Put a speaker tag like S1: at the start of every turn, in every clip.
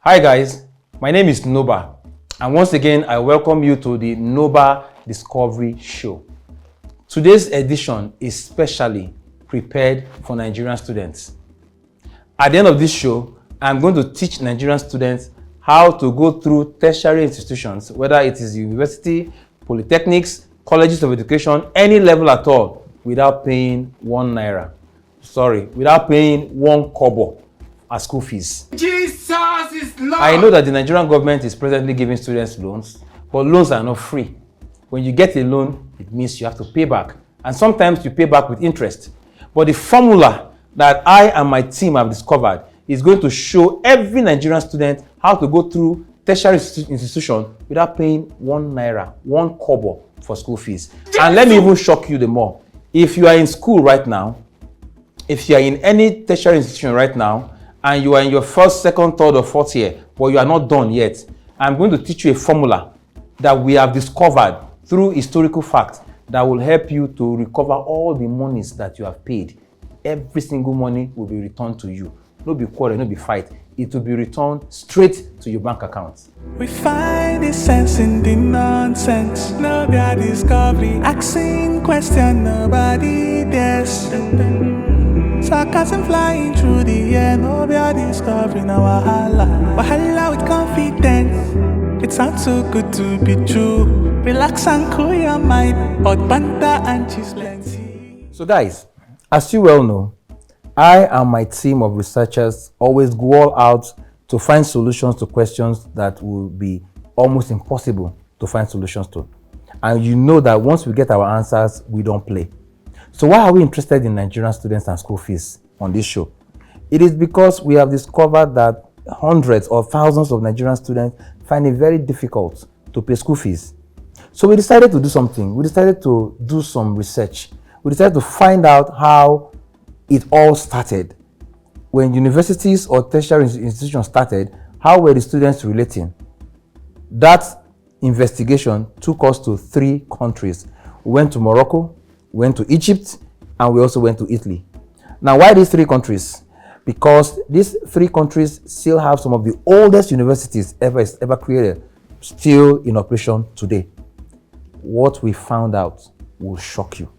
S1: Hi guys, my name is Noba, and once again I welcome you to the Noba Discovery Show. Today's edition is specially prepared for Nigerian students. At the end of this show, I'm going to teach Nigerian students how to go through tertiary institutions, whether it is university, polytechnics, colleges of education, any level at all, without paying without paying 1 kobo as school fees. Jesus is Lord! I know that the Nigerian government is presently giving students loans, but loans are not free. When you get a loan, it means you have to pay back. And sometimes you pay back with interest. But the formula that I and my team have discovered is going to show every Nigerian student how to go through tertiary institution without paying 1 kobo for school fees. And let me even shock you the more. If you are in school right now, if you are in any tertiary institution right now, and you are in your first, second, third, or fourth year, but you are not done yet, I'm going to teach you a formula that we have discovered through historical fact that will help you to recover all the monies that you have paid. Every single money will be returned to you. No be quarrel, no be fight. It will be returned straight to your bank account.
S2: We find the sense in the nonsense. No be a discovery. Asking question, nobody dares. Sarcasm flying through the air, no be a discovery, no wahala with confidence. It sounds so good to be true. Relax and cool your mind, but banter and cheese plenty.
S1: So guys, as you well know, I and my team of researchers always go all out to find solutions to questions that will be almost impossible to find solutions to. And you know that once we get our answers, we don't play. So why are we interested in Nigerian students and school fees on this show? It is because we have discovered that hundreds or thousands of Nigerian students find it very difficult to pay school fees. So we decided to do something. We decided to do some research. We decided to find out how it all started. When universities or tertiary institutions started, how were the students relating? That investigation took us to 3 countries. We went to Morocco, we went to Egypt, and we also went to Italy. Now, why these 3 countries? Because these 3 countries still have some of the oldest universities ever created, still in operation today. What we found out will shock you.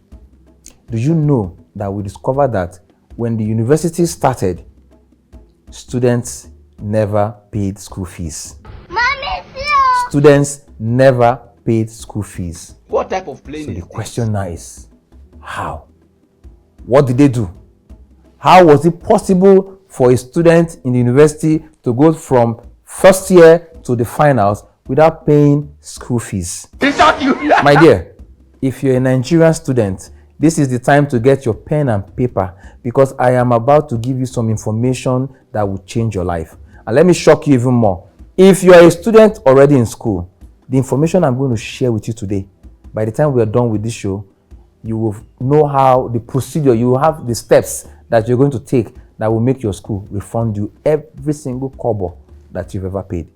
S1: Do you know that we discovered that when the university started, students never paid school fees? Students never paid school fees.
S3: What type of plane?
S1: So the question now is, how? What did they do? How was it possible for a student in the university to go from first year to the finals without paying school fees? My dear, if you're a Nigerian student, this is the time to get your pen and paper, because I am about to give you some information that will change your life. And let me shock you even more. If you are a student already in school, the information I'm going to share with you today, by the time we are done with this show, you will know how the procedure, you will have the steps that you're going to take that will make your school refund you every single kobo that you've ever paid.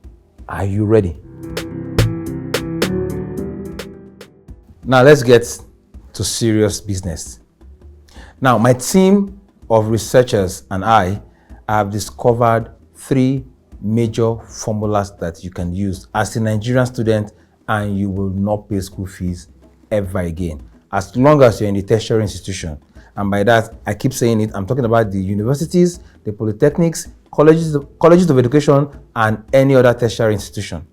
S1: Are you ready? Now let's get to serious business. Now, my team of researchers and I have discovered 3 major formulas that you can use as a Nigerian student, and you will not pay school fees ever again, as long as you're in the tertiary institution. And by that, I keep saying it, I'm talking about the universities, the polytechnics, colleges of education, and any other tertiary institution.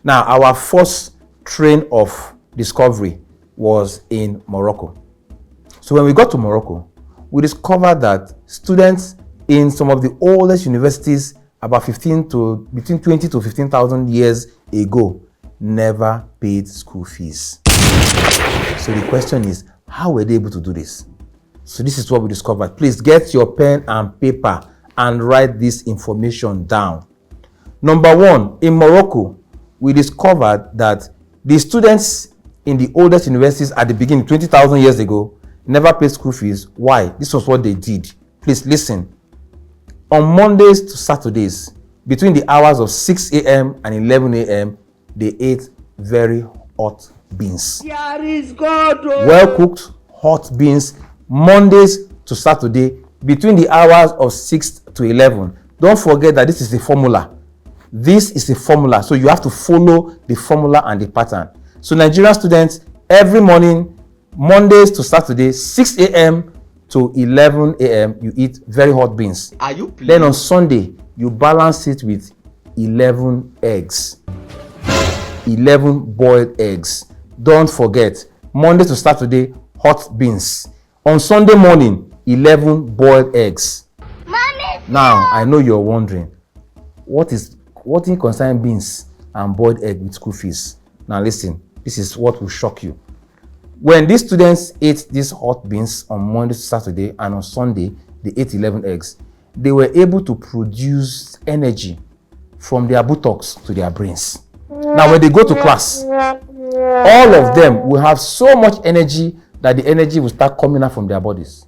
S1: Now, our first train of discovery was in Morocco. So when we got to Morocco, we discovered that students in some of the oldest universities about between 20 to 15,000 years ago never paid school fees. So the question is, how were they able to do this? So this is what we discovered. Please get your pen and paper and write this information down. Number 1, in Morocco, we discovered that the students in the oldest universities at the beginning, 20,000 years ago, never paid school fees. Why? This was what they did. Please listen. On Mondays to Saturdays, between the hours of 6 a.m. and 11 a.m., they ate very hot beans. Well cooked hot beans, Mondays to Saturday, between the hours of 6 to 11. Don't forget that this is a formula. This is a formula, so you have to follow the formula and the pattern. So Nigerian students, every morning, Mondays to Saturday, 6 a.m. to 11 a.m., you eat very hot beans.
S3: Are you pleased?
S1: Then on Sunday, you balance it with 11 eggs. 11 boiled eggs. Don't forget, Monday to Saturday, hot beans. On Sunday morning, 11 boiled eggs.
S4: Mommy,
S1: Now, I know you're wondering, what in concern beans and boiled egg with school fees? Now listen, this is what will shock you. When these students ate these hot beans on Monday to Saturday, and on Sunday, they ate 11 eggs, they were able to produce energy from their buttocks to their brains. Now, when they go to class, all of them will have so much energy that the energy will start coming out from their bodies.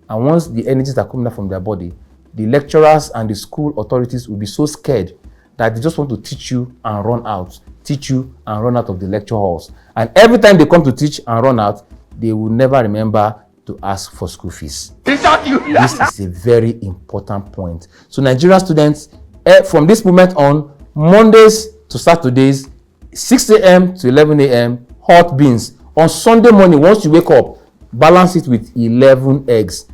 S1: And once the energy start coming out from their body, the lecturers and the school authorities will be so scared that they just want to teach you and run out, teach you and run out of the lecture halls. And every time they come to teach and run out, they will never remember to ask for school fees. This is a very important point. So Nigerian students, from this moment on, Mondays to Saturdays, 6 a.m. to 11 a.m., hot beans. On Sunday morning, once you wake up, balance it with 11 eggs.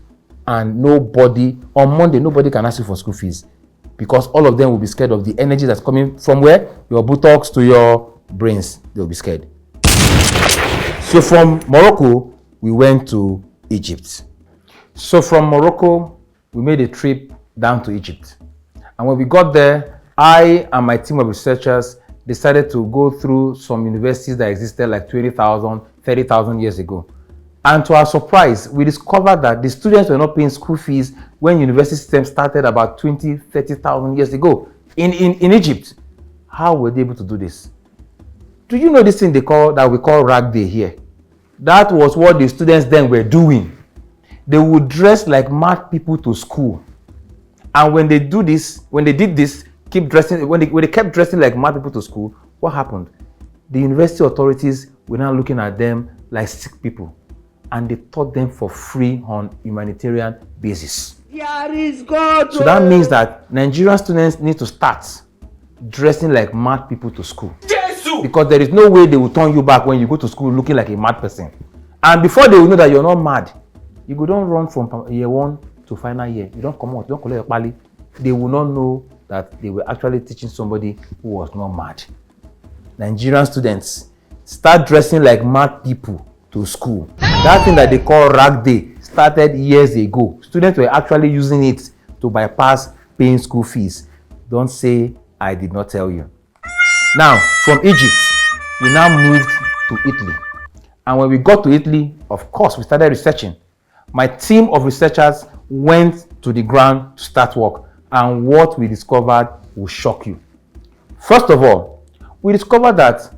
S1: And on Monday, nobody can ask you for school fees, because all of them will be scared of the energy that's coming from where? Your buttocks to your brains. They'll be scared. So from Morocco, we went to Egypt. So from Morocco, we made a trip down to Egypt. And when we got there, I and my team of researchers decided to go through some universities that existed like 20,000, 30,000 years ago. And to our surprise, we discovered that the students were not paying school fees when university system started about 20, 30,000 years ago in Egypt. How were they able to do this? Do you know this thing we call rag day here? That was what the students then were doing. They would dress like mad people to school. And when they did this, when they kept dressing like mad people to school, what happened? The university authorities were now looking at them like sick people, and they taught them for free on humanitarian basis.
S3: Here is God.
S1: So that means that Nigerian students need to start dressing like mad people to school.
S3: Jesus!
S1: Because there is no way they will turn you back when you go to school looking like a mad person. And before they will know that you're not mad, you go don't run from year 1 to final year. You don't come out, you don't collect your pali. They will not know that they were actually teaching somebody who was not mad. Nigerian students, start dressing like mad people to school. That thing that they call rag day started years ago. Students were actually using it to bypass paying school fees. Don't say I did not tell you. Now, from Egypt, we now moved to Italy. And when we got to Italy, of course, we started researching. My team of researchers went to the ground to start work. And what we discovered will shock you. First of all, we discovered that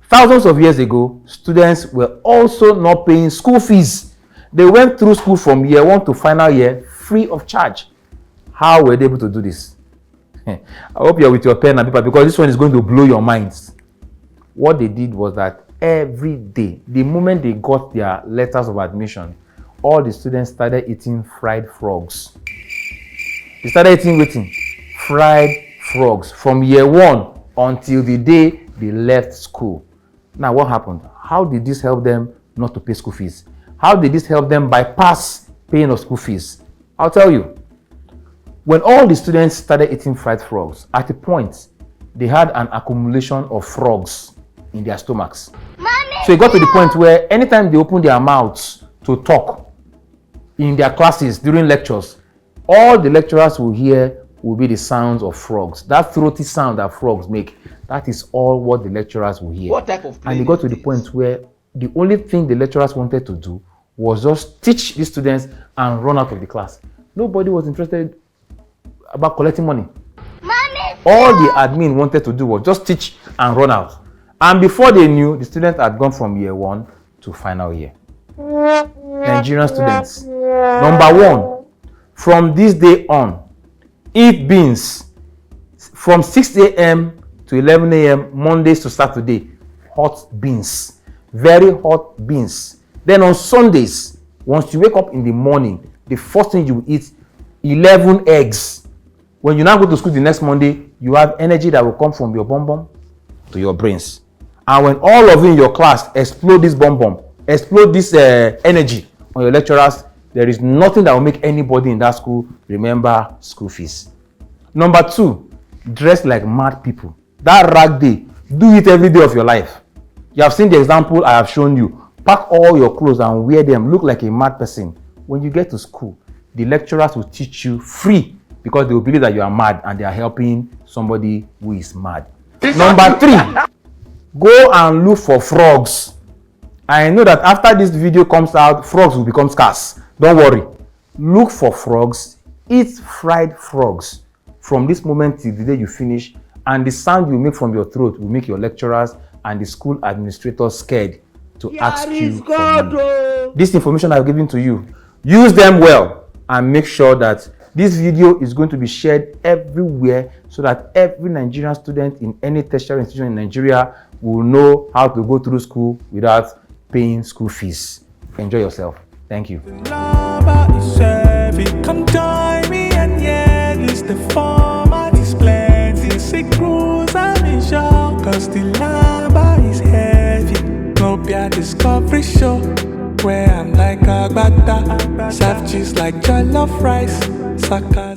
S1: thousands of years ago, students were also not paying school fees. They went through school from year 1 to final year free of charge. How were they able to do this? I hope you're with your pen and paper, because this one is going to blow your minds. What they did was that every day, the moment they got their letters of admission, all the students started eating fried frogs. They started eating fried frogs from year 1 until the day they left school. Now, what happened? How did this help them not to pay school fees? How did this help them bypass paying of school fees? I'll tell you. When all the students started eating fried frogs, at a point, they had an accumulation of frogs in their stomachs. So it got to the point where anytime they opened their mouths to talk in their classes during lectures, all the lecturers will hear will be the sounds of frogs. That throaty sound that frogs make, that is all what the lecturers will hear.
S3: What type of
S1: And it got to the point where the only thing the lecturers wanted to do was just teach the students and run out of the class. Nobody was interested about collecting money. All the admin wanted to do was just teach and run out. And before they knew, the students had gone from year 1 to final year. Nigerian students, number 1, from this day on, eat beans from 6 a.m. to 11 a.m. Mondays to Saturday. Hot beans, very hot beans. Then on Sundays, once you wake up in the morning, the first thing you will eat, 11 eggs. When you now go to school the next Monday, you have energy that will come from your bum to your brains. And when all of you in your class explode this explode this energy on your lecturers, there is nothing that will make anybody in that school remember school fees. Number 2, dress like mad people. That rag day, do it every day of your life. You have seen the example I have shown you. Pack all your clothes and wear them, look like a mad person. When you get to school, the lecturers will teach you free because they will believe that you are mad and they are helping somebody who is mad. Number 3, go and look for frogs. I know that after this video comes out, frogs will become scarce. Don't worry. Look for frogs, eat fried frogs from this moment till the day you finish, and the sound you make from your throat will make your lecturers and the school administrators scared to ask you for money. This information I've given to you, use them well and make sure that this video is going to be shared everywhere so that every Nigerian student in any tertiary institution in Nigeria will know how to go through school without paying school fees. Enjoy yourself. Thank you.
S2: Come join me and list the format is plenty. Sick crews, I'm in shock, cause the lava is heavy. No be a discovery show where I'm like a bata, serve cheese like jollof rice, suckers.